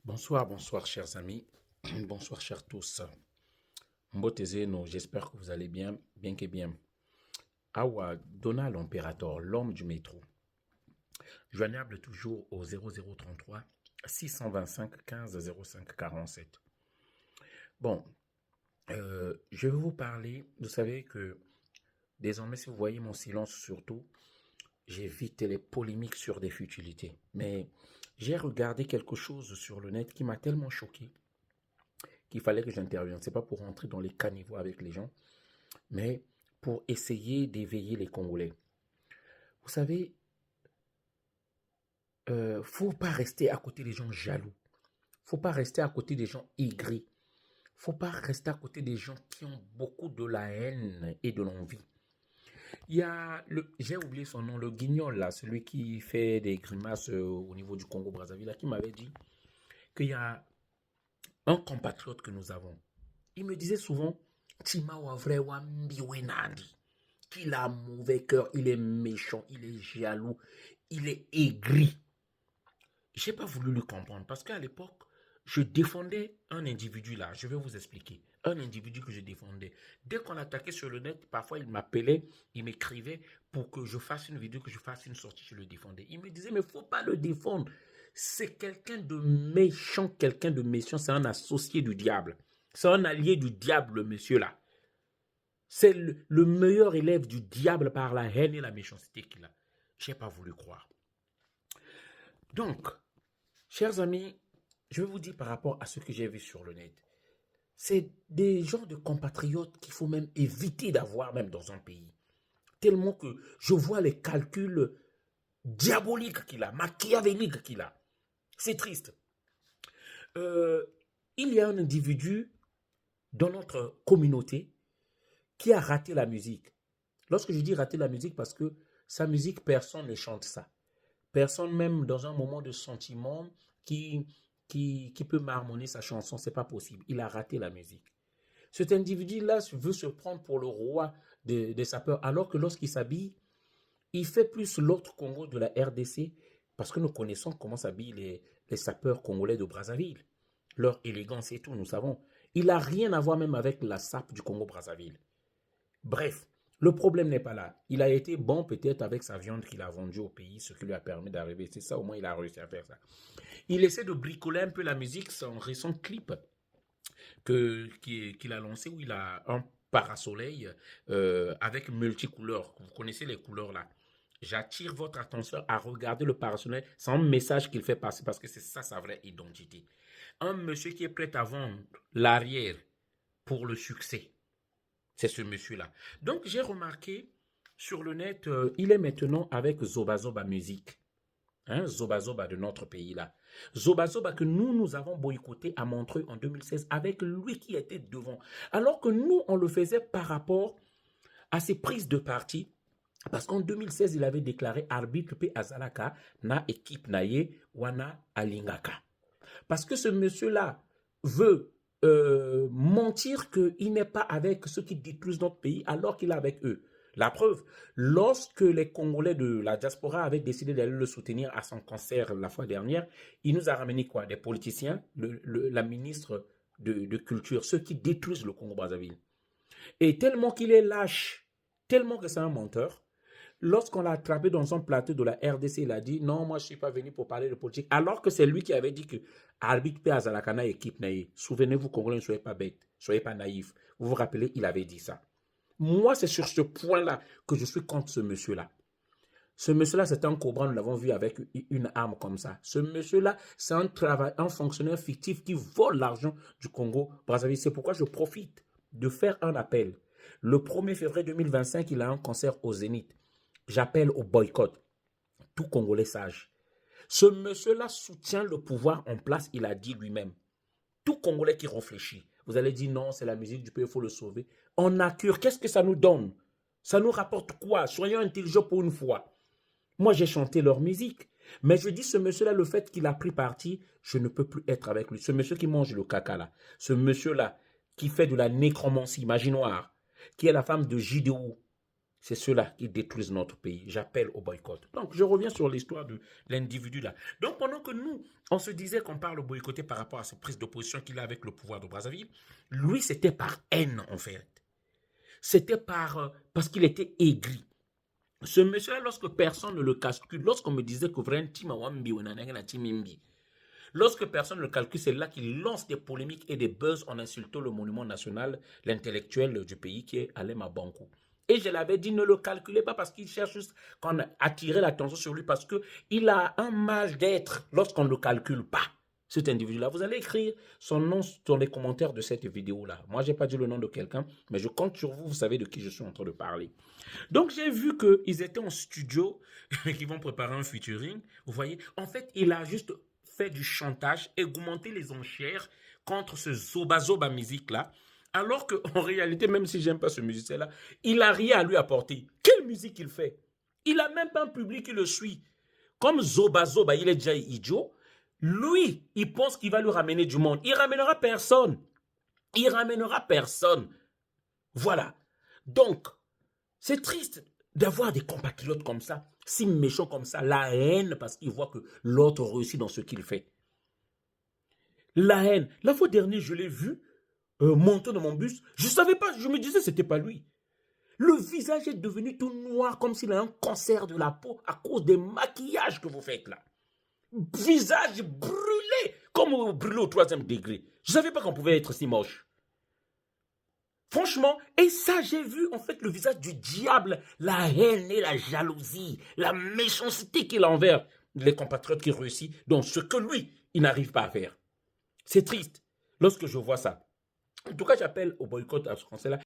Bonsoir, bonsoir, chers amis. Bonsoir, chers tous. Mbotezeno, j'espère que vous allez bien, bien que bien. Awa, Donald Imperator, l'homme du métro. Joignable toujours au 0033 625 15 05 47. Bon, je vais vous parler. Vous savez que désormais, si vous voyez mon silence surtout, j'évite les polémiques sur des futilités. Mais j'ai regardé quelque chose sur le net qui m'a tellement choqué qu'il fallait que j'intervienne. C'est pas pour rentrer dans les caniveaux avec les gens, mais pour essayer d'éveiller les Congolais. Vous savez, faut pas rester à côté des gens jaloux. Faut pas rester à côté des gens aigris. Faut pas rester à côté des gens qui ont beaucoup de la haine et de l'envie. Il y a j'ai oublié son nom, le guignol là, celui qui fait des grimaces au niveau du Congo-Brazzaville, qui m'avait dit qu'il y a un compatriote que nous avons. Il me disait souvent, Tima wa vrai wa mbiwe nandi. Qu'il a un mauvais cœur, il est méchant, il est jaloux, il est aigri. J'ai pas voulu le comprendre parce qu'à l'époque, je défendais un individu là. Je vais vous expliquer. Un individu que je défendais. Dès qu'on attaquait sur le net, parfois il m'appelait, il m'écrivait pour que je fasse une vidéo, que je fasse une sortie, je le défendais. Il me disait, mais faut pas le défendre. C'est quelqu'un de méchant, c'est un associé du diable. C'est un allié du diable, le monsieur là. C'est le meilleur élève du diable par la haine et la méchanceté qu'il a. Je n'ai pas voulu croire. Donc, chers amis, je vais vous dire par rapport à ce que j'ai vu sur le net. C'est des genres de compatriotes qu'il faut même éviter d'avoir même dans un pays. Tellement que je vois les calculs diaboliques qu'il a, machiavéliques qu'il a. C'est triste. Euh, il y a un individu dans notre communauté qui a raté la musique. Lorsque je dis rater la musique, parce que sa musique, personne ne chante ça. Personne, même dans un moment de sentiment, qui, qui peut marmonner sa chanson, c'est pas possible. Il a raté la musique. Cet individu-là veut se prendre pour le roi des sapeurs, alors que lorsqu'il s'habille, il fait plus l'autre Congo de la RDC, parce que nous connaissons comment s'habillent les sapeurs congolais de Brazzaville. Leur élégance et tout, nous savons. Il n'a rien à voir même avec la sape du Congo-Brazzaville. Bref, le problème n'est pas là. Il a été bon peut-être avec sa viande qu'il a vendue au pays, ce qui lui a permis d'arriver. C'est ça, au moins, il a réussi à faire ça. Il essaie de bricoler un peu la musique, son récent clip qu'il a lancé où il a un parasoleil avec multicouleurs. Vous connaissez les couleurs là. J'attire votre attention à regarder le parasoleil. C'est un message qu'il fait passer parce que c'est ça sa vraie identité. Un monsieur qui est prêt à vendre l'arrière pour le succès. C'est ce monsieur-là. Donc, j'ai remarqué sur le net, il est maintenant avec Zoba Zoba Musique. Hein, Zoba Zoba de notre pays-là. Zoba Zoba que nous avons boycotté à Montreuil en 2016 avec lui qui était devant. Alors que nous, on le faisait par rapport à ses prises de parti. Parce qu'en 2016, il avait déclaré arbitre P. Azalaka na équipe naye wana alingaka. Parce que ce monsieur-là veut mentir qu'il n'est pas avec ceux qui détruisent notre pays alors qu'il est avec eux. La preuve, lorsque les Congolais de la diaspora avaient décidé d'aller le soutenir à son concert la fois dernière, il nous a ramené quoi? Des politiciens, la ministre de Culture, ceux qui détruisent le Congo-Brazzaville. Et tellement qu'il est lâche, tellement que c'est un menteur, lorsqu'on l'a attrapé dans un plateau de la RDC, il a dit non, moi je ne suis pas venu pour parler de politique. Alors que c'est lui qui avait dit que arbitre P. Azalakana équipe naïe. Souvenez-vous, Congolais, ne soyez pas bêtes, ne soyez pas naïfs. Vous vous rappelez, il avait dit ça. Moi, c'est sur ce point-là que je suis contre ce monsieur-là. Ce monsieur-là, c'est un cobra, nous l'avons vu avec une arme comme ça. Ce monsieur-là, c'est un fonctionnaire fictif qui vole l'argent du Congo Brazzaville. C'est pourquoi je profite de faire un appel. Le 1er février 2025, il a un concert au Zénith. J'appelle au boycott. Tout Congolais sage. Ce monsieur-là soutient le pouvoir en place, il a dit lui-même. Tout Congolais qui réfléchit. Vous allez dire non, c'est la musique du pays, il faut le sauver. On a cure, qu'est-ce que ça nous donne? Ça nous rapporte quoi? Soyons intelligents pour une fois. Moi, j'ai chanté leur musique. Mais je dis, ce monsieur-là, le fait qu'il a pris parti, je ne peux plus être avec lui. Ce monsieur qui mange le caca là, ce monsieur-là qui fait de la nécromancie, magie noire, qui est la femme de Jidéou, C'est ceux-là qui détruisent notre pays. J'appelle au boycott. Donc, je reviens sur l'histoire de l'individu là. Donc, pendant que nous, on se disait qu'on parle au boycotter par rapport à cette prise d'opposition qu'il a avec le pouvoir de Brazzaville, lui, c'était par haine, en fait. C'était parce qu'il était aigri. Ce monsieur-là, lorsque personne ne le calcule, lorsqu'on me disait que vraiment, lorsque personne ne le calcule, c'est là qu'il lance des polémiques et des buzz en insultant le monument national, l'intellectuel du pays qui est Alema Bankou. Et je l'avais dit, ne le calculez pas parce qu'il cherche juste à attirer l'attention sur lui parce qu'il a un mal d'être lorsqu'on ne le calcule pas. Cet individu-là, vous allez écrire son nom dans les commentaires de cette vidéo-là. Moi, je n'ai pas dit le nom de quelqu'un, mais je compte sur vous, vous savez de qui je suis en train de parler. Donc, j'ai vu qu'ils étaient en studio, qu'ils vont préparer un featuring. Vous voyez, en fait, il a juste fait du chantage, augmenté les enchères contre ce zoba-zoba musique-là. Alors qu'en réalité, même si j'aime pas ce musicien-là, il n'a rien à lui apporter. Quelle musique il fait? Il n'a même pas un public qui le suit. Comme Zoba Zoba, il est déjà idiot. Lui, il pense qu'il va lui ramener du monde. Il ramènera personne. Il ramènera personne. Voilà. Donc, c'est triste d'avoir des compatriotes comme ça, si méchants comme ça, la haine parce qu'ils voient que l'autre réussit dans ce qu'il fait. La haine. La fois dernière, je l'ai vu monter dans mon bus. Je ne savais pas, je me disais que ce n'était pas lui. Le visage est devenu tout noir comme s'il a un cancer de la peau à cause des maquillages que vous faites là. Visage brûlé, comme brûlé au 3e degré. Je ne savais pas qu'on pouvait être si moche. Franchement, et ça j'ai vu en fait le visage du diable, la haine et la jalousie, la méchanceté qu'il a envers les compatriotes qui réussissent dans ce que lui, il n'arrive pas à faire. C'est triste lorsque je vois ça. En tout cas, j'appelle au boycott à ce conseil-là.